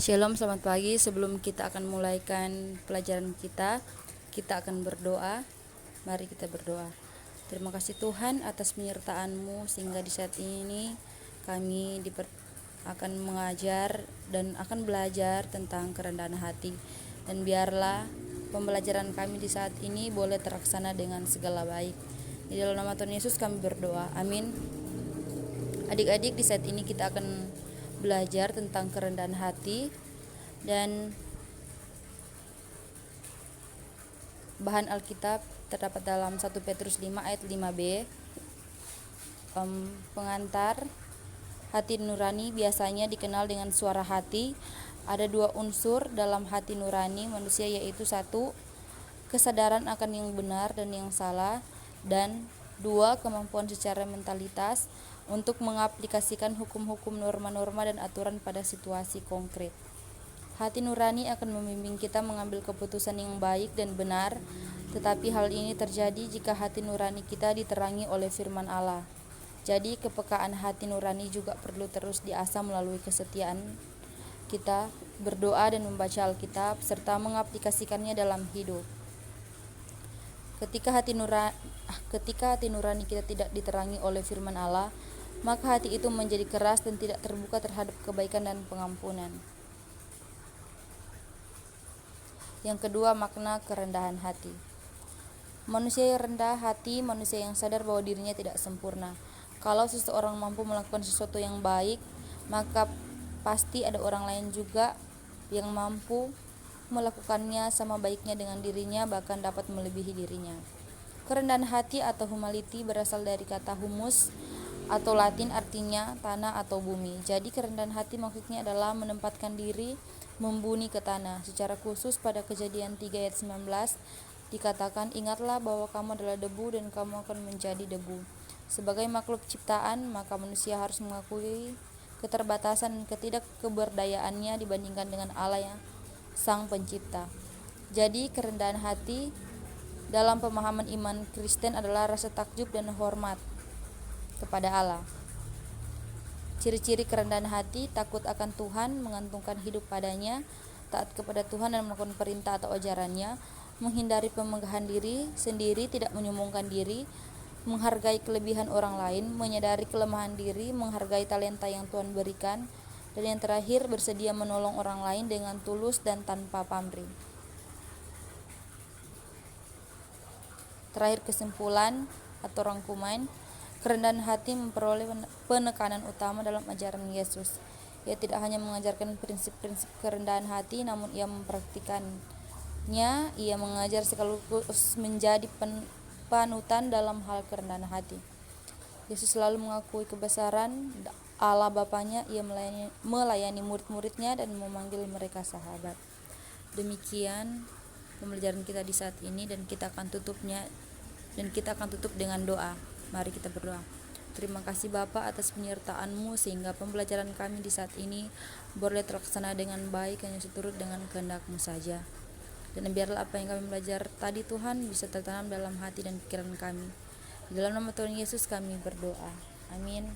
Shalom, selamat pagi. Sebelum kita akan mulaikan pelajaran kita akan berdoa. Mari kita berdoa. Terima kasih Tuhan atas penyertaan-Mu sehingga di saat ini kami akan mengajar dan akan belajar tentang kerendahan hati. Dan biarlah pembelajaran kami di saat ini boleh terlaksana dengan segala baik. Di dalam nama Tuhan Yesus kami berdoa. Amin. Adik-adik, di saat ini kita akan belajar tentang kerendahan hati, dan bahan Alkitab terdapat dalam 1 Petrus 5 ayat 5b. Pengantar, hati nurani biasanya dikenal dengan suara hati. Ada dua unsur dalam hati nurani manusia, yaitu satu, kesadaran akan yang benar dan yang salah, dan dua, kemampuan secara mentalitas untuk mengaplikasikan hukum-hukum, norma-norma, dan aturan pada situasi konkret. Hati nurani akan membimbing kita mengambil keputusan yang baik dan benar, tetapi hal ini terjadi jika hati nurani kita diterangi oleh firman Allah. Jadi kepekaan hati nurani juga perlu terus diasah melalui kesetiaan kita berdoa dan membaca Alkitab serta mengaplikasikannya dalam hidup. Ketika hati nurani kita tidak diterangi oleh firman Allah, maka hati itu menjadi keras dan tidak terbuka terhadap kebaikan dan pengampunan. Yang kedua, makna kerendahan hati. Manusia yang rendah hati, manusia yang sadar bahwa dirinya tidak sempurna. Kalau seseorang mampu melakukan sesuatu yang baik, maka pasti ada orang lain juga yang mampu melakukannya sama baiknya dengan dirinya, bahkan dapat melebihi dirinya. Kerendahan hati atau humility berasal dari kata humus atau Latin, artinya tanah atau bumi. Jadi kerendahan hati maksudnya adalah menempatkan diri membuni ke tanah. Secara khusus pada Kejadian 3 ayat 19 dikatakan, ingatlah bahwa kamu adalah debu dan kamu akan menjadi debu. Sebagai makhluk ciptaan, maka manusia harus mengakui keterbatasan dan ketidakkeberdayaannya dibandingkan dengan Allah yang Sang Pencipta. Jadi kerendahan hati dalam pemahaman iman Kristen adalah rasa takjub dan hormat kepada Allah. Ciri-ciri kerendahan hati: takut akan Tuhan, mengantungkan hidup padanya, taat kepada Tuhan dan melakukan perintah atau ajarannya, menghindari pemegahan diri sendiri, tidak menyombongkan diri, menghargai kelebihan orang lain, menyadari kelemahan diri, menghargai talenta yang Tuhan berikan, dan yang terakhir, bersedia menolong orang lain dengan tulus dan tanpa pamrih. Terakhir, kesimpulan atau rangkuman, kerendahan hati memperoleh penekanan utama dalam ajaran Yesus. Ia tidak hanya mengajarkan prinsip-prinsip kerendahan hati, namun ia mempraktikannya. Ia mengajar sekaligus menjadi panutan dalam hal kerendahan hati. Yesus selalu mengakui kebesaran Allah Bapanya. Ia melayani murid-muridnya dan memanggil mereka sahabat. Demikian pembelajaran kita di saat ini, dan kita akan tutup dengan doa. Mari kita berdoa. Terima kasih Bapa atas penyertaan-Mu sehingga pembelajaran kami di saat ini boleh terlaksana dengan baik, hanya seturut dengan kehendak-Mu saja. Dan biarlah apa yang kami belajar tadi Tuhan bisa tertanam dalam hati dan pikiran kami. Di dalam nama Tuhan Yesus kami berdoa. Amin.